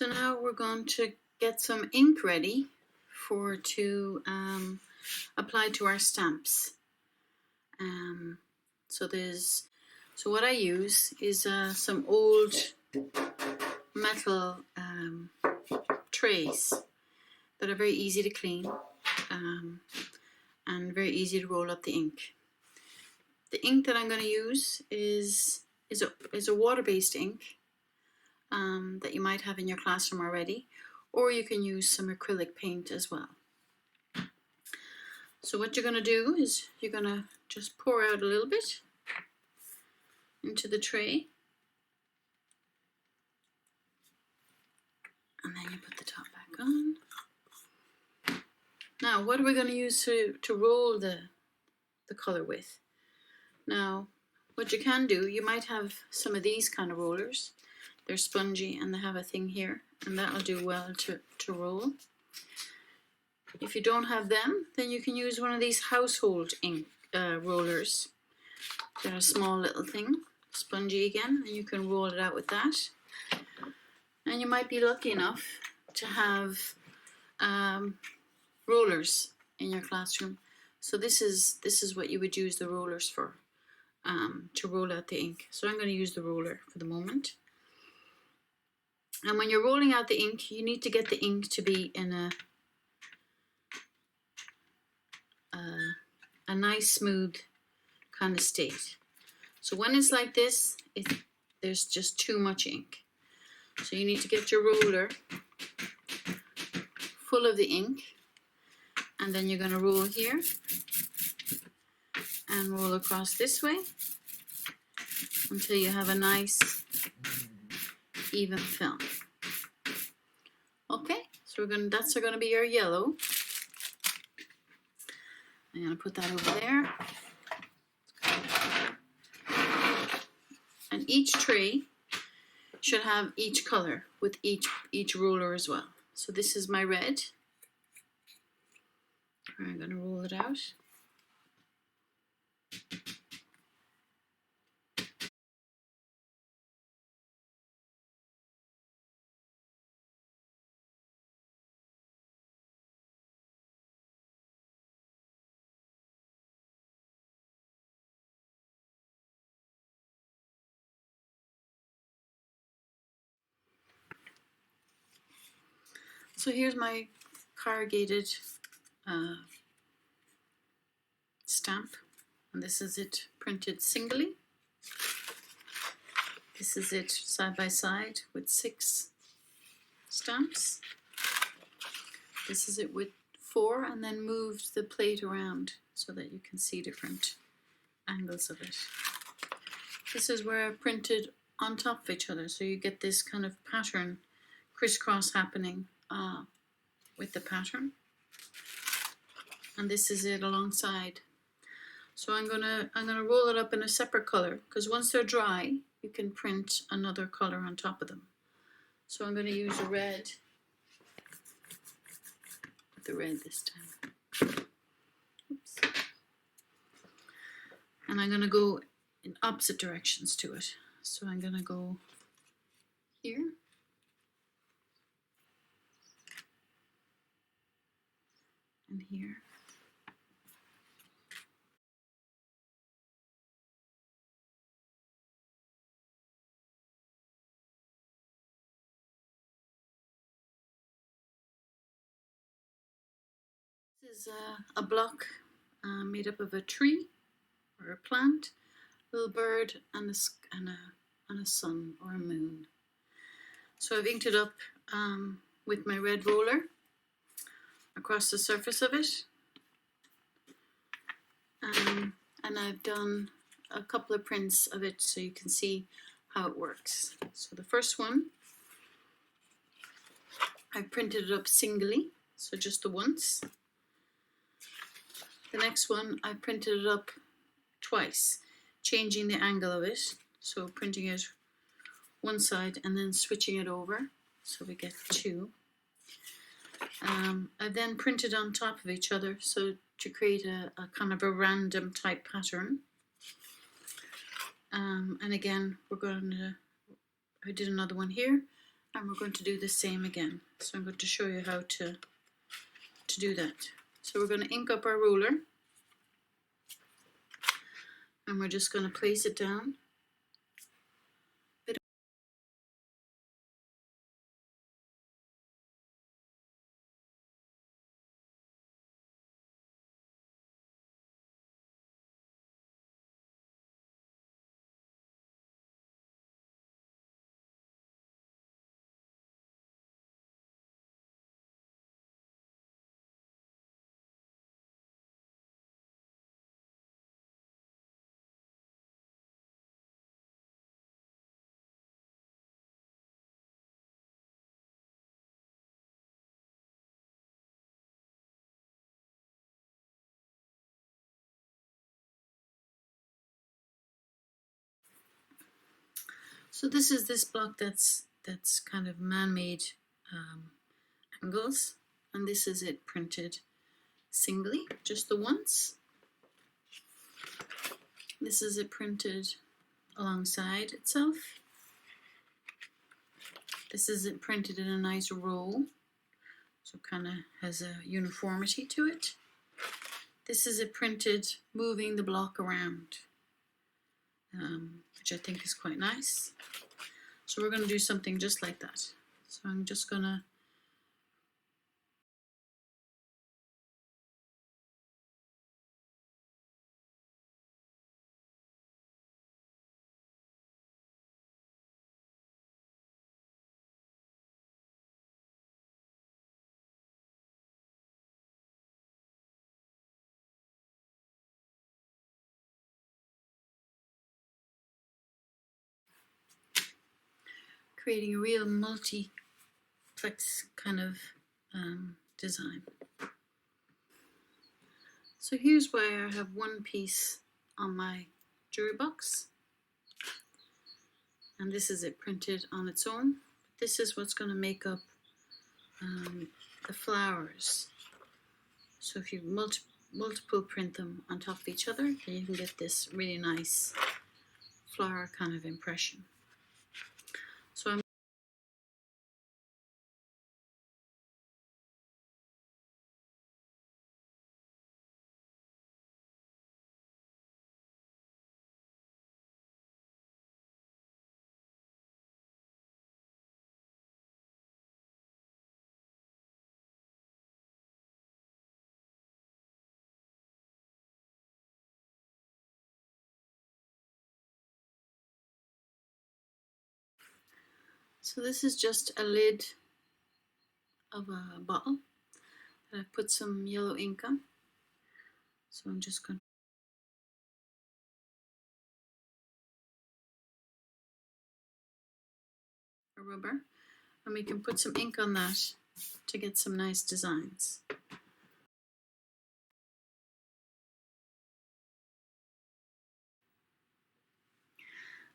So now we're going to get some ink ready to apply to our stamps. So what I use is some old metal trays that are very easy to clean and very easy to roll up the ink. The ink that I'm going to use is a water-based ink that you might have in your classroom already, or you can use some acrylic paint as well. So what you're going to do is you're going to just pour out a little bit into the tray, and then you put the top back on. Now what are we going to use to roll the color with? Now what you can do, you might have some of these kind of rollers. They're spongy and they have a thing here, and that'll do well to roll. If you don't have them, then you can use one of these household ink rollers. They're a small little thing, spongy again, and you can roll it out with that. And you might be lucky enough to have rollers in your classroom. So this is what you would use the rollers for, to roll out the ink. So I'm going to use the roller for the moment. And when you're rolling out the ink, you need to get the ink to be in a nice smooth kind of state. So when it's like this, there's just too much ink. So you need to get your roller full of the ink, and then you're going to roll here and roll across this way until you have a nice even film. Okay, so that's going to be your yellow. I'm going to put that over there. And each tray should have each color with each roller as well. So this is my red. I'm going to roll it out. So here's my corrugated stamp, and this is it printed singly. This is it side by side with 6 stamps. This is it with 4, and then moved the plate around so that you can see different angles of it. This is where I printed on top of each other, so you get this kind of pattern crisscross happening with the pattern. And this is it alongside. So I'm gonna roll it up in a separate color, because once they're dry, you can print another color on top of them. So I'm gonna use a red. The red this time. Oops. And I'm gonna go in opposite directions to it. So I'm gonna go here. And here. This is a block made up of a tree or a plant, a little bird, and a sun or a moon. So I've inked it up with my red roller across the surface of it, and I've done a couple of prints of it so you can see how it works. So the first one, I printed it up singly, so just the once. The next one, I printed it up twice, changing the angle of it, so printing it one side and then switching it over, so we get 2. I then printed on top of each other, so to create a kind of a random type pattern. And again, I did another one here, And we're going to do the same again. So I'm going to show you how to do that. So we're going to ink up our ruler, and we're just going to place it down. So this is this block that's kind of man-made angles, and this is it printed singly, just the once. This is it printed alongside itself. This is it printed in a nice row, so kind of has a uniformity to it. This is it printed moving the block around, which I think is quite nice. So we're going to do something just like that. So I'm just going to creating a real multiplex kind of design. So here's where I have one piece on my jewelry box, and this is it printed on its own. This is what's going to make up the flowers. So if you multiple print them on top of each other, then you can get this really nice flower kind of impression. So I'm So this is just a lid of a bottle that I've put some yellow ink on. So I'm just going to rubber, and we can put some ink on that to get some nice designs.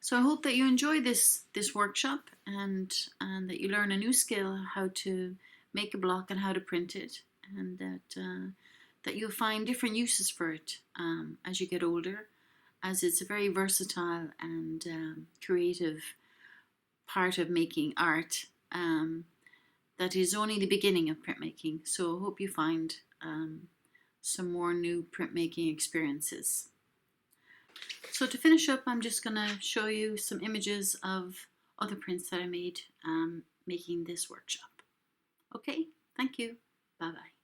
So I hope that you enjoy this workshop, and that you learn a new skill, how to make a block and how to print it, and that you'll find different uses for it as you get older, as it's a very versatile and creative part of making art that is only the beginning of printmaking. So I hope you find some more new printmaking experiences. So to finish up, I'm just going to show you some images of other prints that I made making this workshop. Okay, thank you. Bye-bye.